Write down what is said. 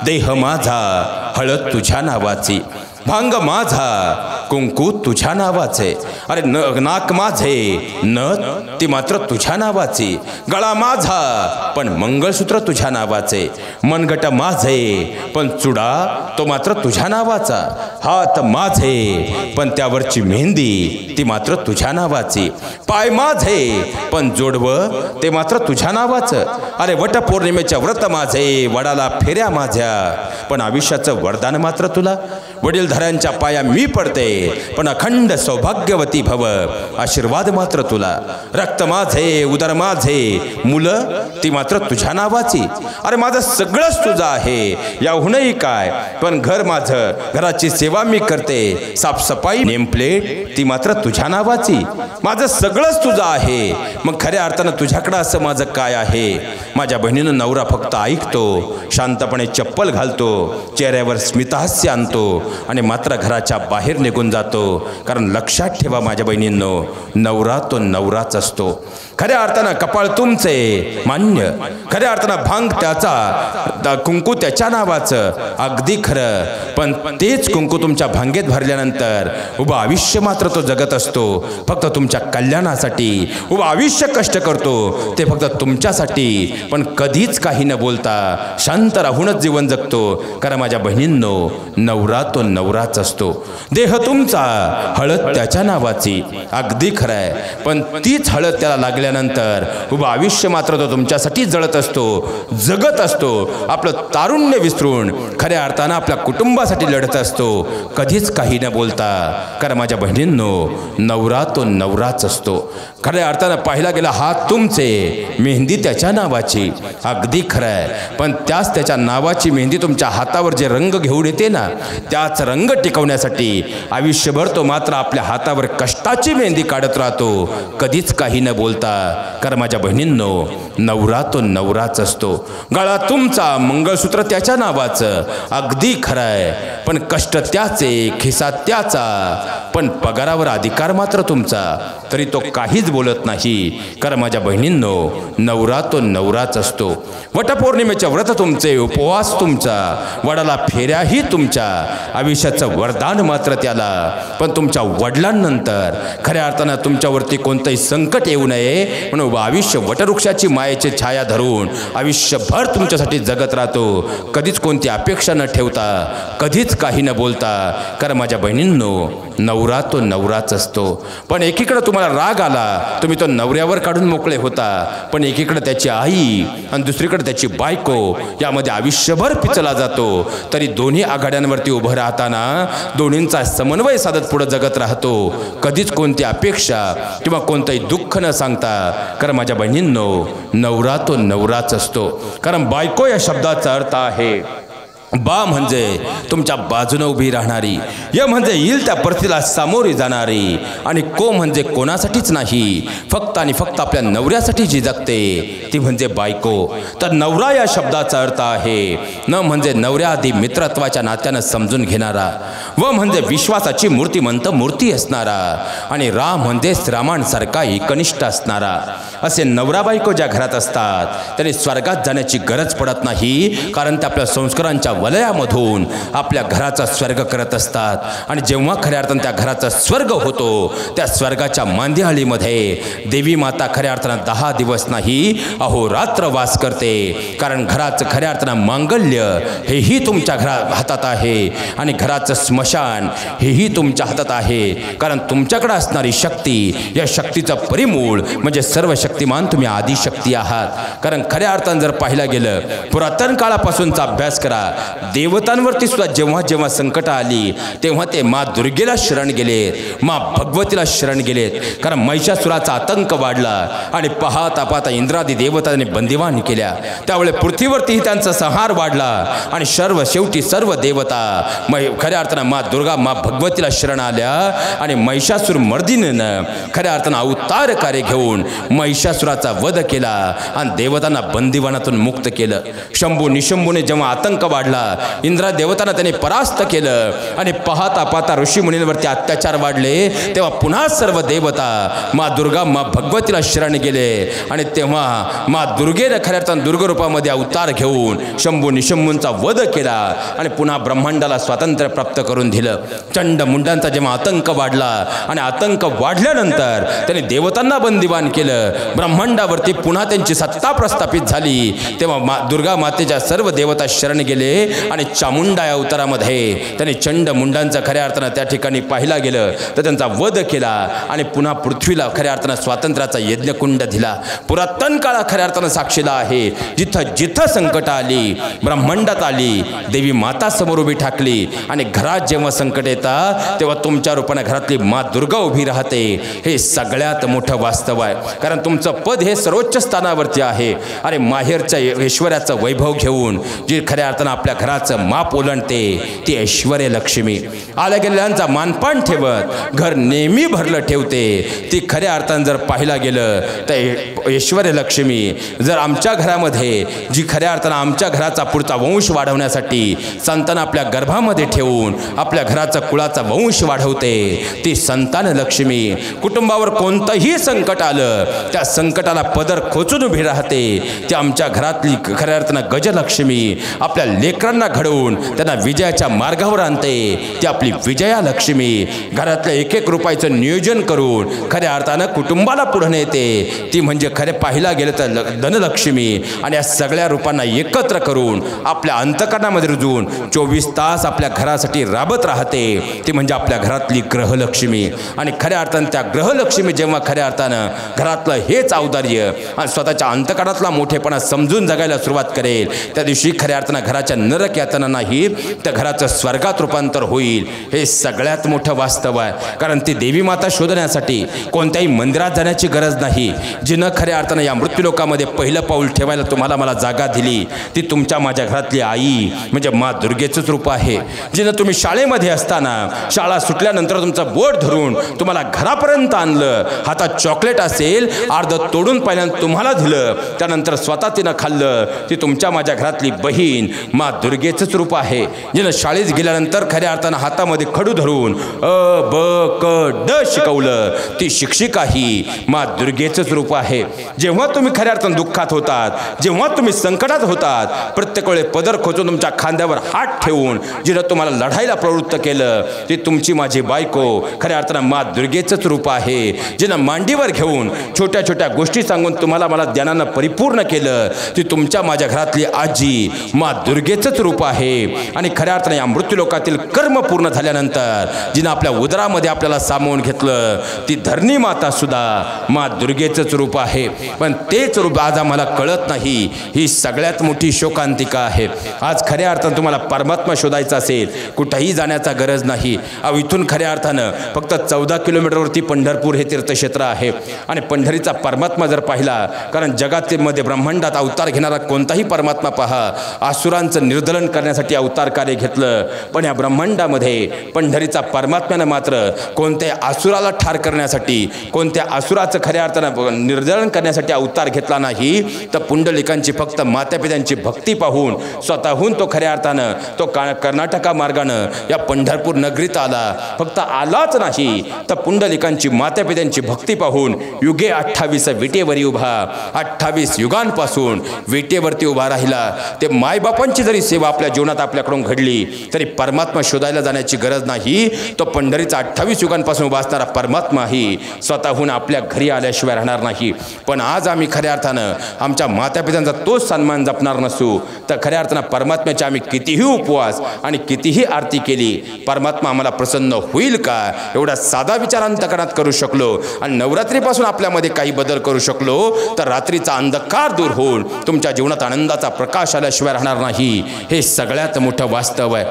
देह माझा हळद तुझ्या नावाची, भांग माझा कुंकू तुझ्या नावाचे, अरे नाक माझे नथ ती मात्र तुझ्या नावाची, गळा माझा पण मंगळसूत्र तुझ्या नावाचे, मनगट माझे पण चुडा तो मात्र तुझ्या नावाचा, हात माझे पण त्यावरची मेहंदी ती मात्र तुझ्या नावाची, पाय माझे पण जोडवं ते मात्र तुझ्या नावाचं, अरे वटपौर्णिमेच्या व्रत माझे, वडाला फेऱ्या माझ्या, पण आयुष्याचं वरदान मात्र तुला, वडीलधाऱ्यांच्या पाया मी पडते पण अखंड सौभाग्यवती भव, आशीर्वाद मात्र तुला, रक्त माझे उदर माझे, मुलं ती मात्र तुझ्या नावाची, अरे माझं सगळंच तुझं आहे, याहूनही काय, पण घर माझं, घराची सेवा मी करते, साफसफाई नेमप्लेट ती मात्र तुझ्या नावाची, माझं सगळंच तुझं आहे, मग खऱ्या अर्थानं तुझ्याकडं असं माझं काय आहे. माझ्या बहिणीनं नवरा फक्त ऐकतो, शांतपणे चप्पल घालतो, चेहऱ्यावर स्मितहास्य आणतो आणि मात्र घराच्या बाहेर निघून जातो, कारण लक्षात ठेवा माझ्या बहिणींनो, नवरा तो नवराच असतो. खऱ्या अर्थानं कपाळ तुमचे मान्य, खऱ्या अर्थानं भांग त्याचा, कुंकू त्याच्या नावाचं, अगदी खरं, पण तेच कुंकू तुमच्या भांगेत भरल्यानंतर उभं आयुष्य मात्र तो जगत असतो फक्त तुमच्या कल्याणासाठी, उभं आयुष्य कष्ट करतो ते फक्त तुमच्यासाठी, पण कधीच काही न बोलता शांत राहूनच जीवन जगतो, कारण माझ्या बहिणींनो, नवरा तो नवराच असतो. देह तुमचा हळद त्याच्या नावाची, अगदी खरं आहे, पण तीच हळद त्याला लागल्यानंतर उभं आयुष्य मात्र तो तुमच्यासाठी जळत असतो, जगत असतो, आपलं तारुण्य विसरून खऱ्या अर्थानं आपल्या कुटुंबासाठी लढत असतो, कधीच काही न बोलता, कारण माझ्या बहिणींनो, नवरा तो नवराच असतो. खऱ्या अर्थानं पाहिला गेला हात तुमचे, मेहंदी त्याच्या नावाची, अगदी खरं आहे, पण त्याच्या नावाची मेहंदी तुमच्या हातावर जे रंग घेऊन येते ना, त्याच रंग टिकवण्यासाठी आयुष्यभर तो मात्र आपल्या हातावर कष्टाची मेहंदी काढत राहतो, कधीच काही न बोलता, कारण माझ्या बहिणींनो, नवरा तो नवराच असतो. गळा तुमचा, मंगळसूत्र त्याच्या नावाचं, अगदी खरं आहे, पण कष्ट त्याचे, खिसा त्याचा, पण पगारावर अधिकार मात्र तुमचा, तरी तो काहीच बोलत नाही, कारण माझ्या बहिणींनो, नवरा तो नवराच असतो. वटपौर्णिमेच्या व्रत तुमचे, उपवास तुमचा, वडाला फेऱ्याही तुमच्या, आयुष्याचं वरदान मात्र त्याला, पण तुमच्या वडिलांनंतर खऱ्या अर्थानं तुमच्यावरती कोणतंही संकट येऊ नये म्हणून आयुष्य वटवृक्षाची मायेची छाया धरून आयुष्यभर तुमच्यासाठी जगत राहतो, कधीच कोणती अपेक्षा न ठेवता, कधीच काही न बोलता, कारण माझ्या बहिणींनो, नवरा तो नवराच असतो. पण एकीकडे तुम्हाला राग आला, तुम्ही तो नवऱ्यावर काढून मोकळे होता, पण एकीकडे त्याची आई आणि दुसरीकडे त्याची बायको, यामध्ये आयुष्यभर पिचला जातो, तरी दोन्ही आघाड्यांवरती उभं राहताना दोन्हींचा समन्वय साधत पुढे जगत राहतो, कधीच कोणती अपेक्षा किंवा कोणतंही दुःख न सांगता, कारण माझ्या बहिणींनो, नवरा तो नवराच असतो. कारण बायको या शब्दाचा अर्थ आहे बा म्हणजे तुमच्या बाजूने उभी राहणारी, य म्हणजे येईल त्या परिस्थितीला सामोरी जाणारी, आणि को म्हणजे कोणासाठीच नाही, फक्त आणि फक्त आपल्या नवऱ्यासाठी जी जगते ती म्हणजे बायको. तर नवरा या शब्दाचा अर्थ आहे न म्हणजे नवऱ्या आधी मित्रत्वाच्या नात्यानं समजून घेणारा, व म्हणजे विश्वासाची मूर्तिमंत मूर्ती असणारा, आणि राम म्हणजे रामांसारखा एकनिष्ठ असणारा. असे नवरा बायको ज्या घरात असतात त्यांनी स्वर्गात जाण्याची गरज पडत नाही, कारण ते आपल्या संस्कारांच्या वलयामधून आपल्या घराचा स्वर्ग करत असतात. आणि जेव्हा खऱ्या अर्थानं त्या घराचा स्वर्ग होतो, त्या स्वर्गाच्या मांदिहाळीमध्ये देवी माता खऱ्या अर्थानं 10 दिवस नाही अहोरात्र वास करते, कारण घराचं खऱ्या अर्थानं मांगल्य हेही तुमच्या हातात आहे, आणि घराचं स्मशान हेही तुमच्या हातात आहे, कारण तुमच्याकडे असणारी शक्ती, या शक्तीचं परिमूळ म्हणजे सर्व शक्तिमान तुम्ही आदिशक्ती आहात. कारण खऱ्या अर्थानं जर पाहिलं गेलं, पुरातन काळापासूनचा अभ्यास करा, देवतांवरती सुद्धा जेव्हा जेव्हा संकट आली तेव्हा ते माँ दुर्गेला शरण गेलेत, माँ भगवतीला शरण गेलेत, कारण महिषासुराचा आतंक वाढला आणि पाहता पाहता इंद्रादी देवतांनी बंदिवान केल्या, त्यावेळे पृथ्वीवरतीही त्यांचा संहार वाढला, आणि शेवटी सर्व देवता खऱ्या अर्थानं माँ दुर्गा माँ भगवतीला शरण आल्या, आणि महिषासुर मर्दिनीनं खऱ्या अर्थानं अवतार कार्य घेऊन महिषासुराचा वध केला आणि देवतांना बंदिवानातून मुक्त केलं। शंभू निशंभूने जेव्हा आतंक वाढला, इंद्रा देवतांना त्याने परास्त केलं आणि पाहता पाहता ऋषी मुनींवरती अत्याचार वाढले, तेव्हा पुन्हा सर्व देवता माँ दुर्गा माँ भगवतीला शरण गेले आणि तेव्हा माँ दुर्गेने खऱ्या अर्थाने दुर्गरूपामध्ये अवतार घेऊन शंभू निशंभूंचा वध केला आणि पुन्हा ब्रह्मांडाला स्वातंत्र्य प्राप्त करून दिलं। चंड मुंडांचा जेव्हा आतंक वाढला आणि आतंक वाढल्यानंतर त्यांनी देवतांना बंदिवान केलं, ब्रह्मांडावरती पुन्हा त्यांची सत्ता प्रस्थापित झाली, तेव्हा दुर्गा मातेच्या सर्व देवता शरण गेले आणि चामुंडा या अवतारामध्ये त्यांनी चंड मुंडांचा खऱ्या अर्थानं त्या ठिकाणी पाहिला गेलं तर त्यांचा वध केला आणि पुन्हा पृथ्वीला खऱ्या अर्थानं स्वातंत्र्याचा यज्ञकुंड दिला। पुरातन काळा खऱ्या अर्थानं साक्षीला आहे, जिथं जिथं संकट आली, ब्रह्मांडात आली, देवी माता समोर उभी ठाकली आणि घरात जेव्हा संकट येतात तेव्हा तुमच्या रूपाने घरातली माँ दुर्गा उभी राहते। हे सगळ्यात मोठं वास्तव आहे, कारण तुमचं पद हे सर्वोच्च स्थानावरती आहे। अरे माहेरच्या ऐश्वर्याचं वैभव घेऊन जी खऱ्या अर्थानं आपल्या घराचं माप ओलांडते ती ऐश्वर्य लक्ष्मी, आल्या गेलेल्यांचा मानपान ठेवत घर नेहमी भरलं ठेवते ती खऱ्या अर्थानं जर पाहिला गेलं तर ऐश्वर्य लक्ष्मी जर आमच्या घरामध्ये जी खऱ्या अर्थानं आमच्या घराचा पुढचा वंश वाढवण्यासाठी संतान आपल्या गर्भामध्ये ठेवून आपल्या घराचा कुळाचा वंश वाढवते ती संतान लक्ष्मी। कुटुंबावर कोणतंही संकट आलं त्या संकटाला पदर खोचून उभी राहते ती आमच्या घरातली खऱ्या अर्थानं गजलक्ष्मी, आपल्या लेकरांना घडवून त्यांना विजयाच्या मार्गावर आणते ती आपली विजया लक्ष्मी। घरातल्या एक एक रुपयाचं नियोजन करून खऱ्या अर्थानं कुटुंबाला पुढे नेते ती म्हणजे खरे पाहिला गेलं तर धनलक्ष्मी। आणि या सगळ्या रूपांना एकत्र करून आपल्या अंतकरणामध्ये रुजवून 24 तास आपल्या घरासाठी राबत राहते ती म्हणजे आपल्या घरातली ग्रहलक्ष्मी। आणि खऱ्या अर्थानं त्या ग्रहलक्ष्मी जेव्हा खऱ्या अर्थानं घरातलं हेच औदार्य आणि स्वतःच्या अंतकरणातला मोठेपणा समजून जगायला सुरुवात करेल त्या दिवशी खऱ्या अर्थानं घराच्या नरक यातना नाही तर घराचं स्वर्गात रूपांतर होईल। हे सगळ्यात मोठं वास्तव आहे, कारण ती देवी माता शोधण्यासाठी कोणत्याही मंदिरात जाण्याची गरज नाही। जिनं खऱ्या अर्थानं या मृत्यूलोकामध्ये पहिलं पाऊल ठेवायला तुम्हाला मला जागा दिली ती तुमच्या माझ्या घरातली आई म्हणजे माँ दुर्गेचंच रूप आहे। जिनं तुम्ही शाळेमध्ये असताना शाळा सुटल्यानंतर तुमचं बोट धरून तुम्हाला घरापर्यंत आणलं, हातात चॉकलेट असेल अर्ध तोडून पहिल्यांदा तुम्हाला दिलं, त्यानंतर स्वतः तिनं खाल्लं, ती तुमच्या माझ्या घरातली बहीण माँ दुर्गेचंच रूप आहे। जिनं शाळेत गेल्यानंतर खऱ्या अर्थानं हातामध्ये खडू धरून अ ब क ड शिकवलं ती शिक्षिका ही माँ दुर्गेचंच रूप आहे। जेव्हा तुम्ही खऱ्या अर्थानं दुःखात होतात, जेव्हा तुम्ही संकटात होतात, प्रत्येक वेळी पदर खोचून तुमच्या खांद्यावर हात ठेवून जिनं तुम्हाला लढायला प्रवृत्त केलं ती तुमची माझी बायको खऱ्या अर्थानं माँ दुर्गेचंच रूप आहे। जिनं मांडीवर घेऊन छोट्या छोट्या गोष्टी सांगून तुम्हाला मला ज्ञानानं परिपूर्ण केलं ती तुमच्या माझ्या घरातली आजी माँ दुर्गेचंच रूप आहे। आणि खऱ्या अर्थानं या मृत्यूलोकातील कर्म पूर्ण झाल्यानंतर जिनं आपल्या उदरामध्ये आपल्याला सामावून घेतलं ती धरणी माता सुद्धा माँ दुर्गेचंच रूप आहे। पण तेच रूप आज आम्हाला कळत नाही, ही सगळ्यात मोठी शोकांतिका आहे। आज खऱ्या अर्थानं तुम्हाला परमात्मा शोधायचा असेल कुठेही जाण्याचा गरज नाही। इथून खऱ्या अर्थानं फक्त 14 किलोमीटरवरती पंढरपूर हे तीर्थक्षेत्र आहे आणि पंढरीचा परमात्मा जर पाहिला, कारण जगामध्ये ब्रह्मांडात अवतार घेणारा कोणताही परमात्मा पहा आसुरांचं निर्दलन करण्यासाठी अवतार कार्य घेतलं, पण या ब्रह्मांडामध्ये पंढरीचा परमात्म्यानं मात्र कोणत्या आसुराला ठार करण्यासाठी कोणत्या आसुराचं खऱ्या अर्थानं निर्दलन करण्यासाठी अवतार घेतला नाही, तर पुंडलिकांची फक्त मातापित्यांची भक्ती पाहून स्वतःहून तो खऱ्या अर्थानं तो कर्नाटका मार्गानं या पंढरपूर नगरीत आला। फक्त आलाच नाही तर पुंडलिकांची मातापित्यांची भक्ती पाहून युगे 28 विटेवरी उभा, 28 युगांपासून विटेवरती उभा राहिला। ते मायबापांची जरी सेवा आपल्या जीवनात आपल्याकडून घडली तरी परमात्मा शोधायला जाण्याची गरज नाही। तो पंढरीचा 28 युगांपासून उभा असणारा परमात्माही स्वतःहून आपल्या घरी आल्याशिवाय राहणार नाही। पण आज आम्ही खऱ्या अर्थानं आमच्या मातापित्यांचा तोच सन्मान जपणार नसू तर खऱ्या अर्थानं परमात्म्याचे आम्ही कितीही उपवास आणि कितीही आरती केली परमात्मा आम्हाला प्रसन्न होईल का? एवढा साधा विचार अंतकरणात करू शकलो आणि नवरात्रीपासून आपल्यामध्ये काही बदल करू शकलो तर रात्रीचा अंधकार दूर होऊन तुमच्या जीवनात आनंदाचा प्रकाश आल्याशिवाय राहणार नाही। हे सगळ्यात मोठं वास्तव आहे।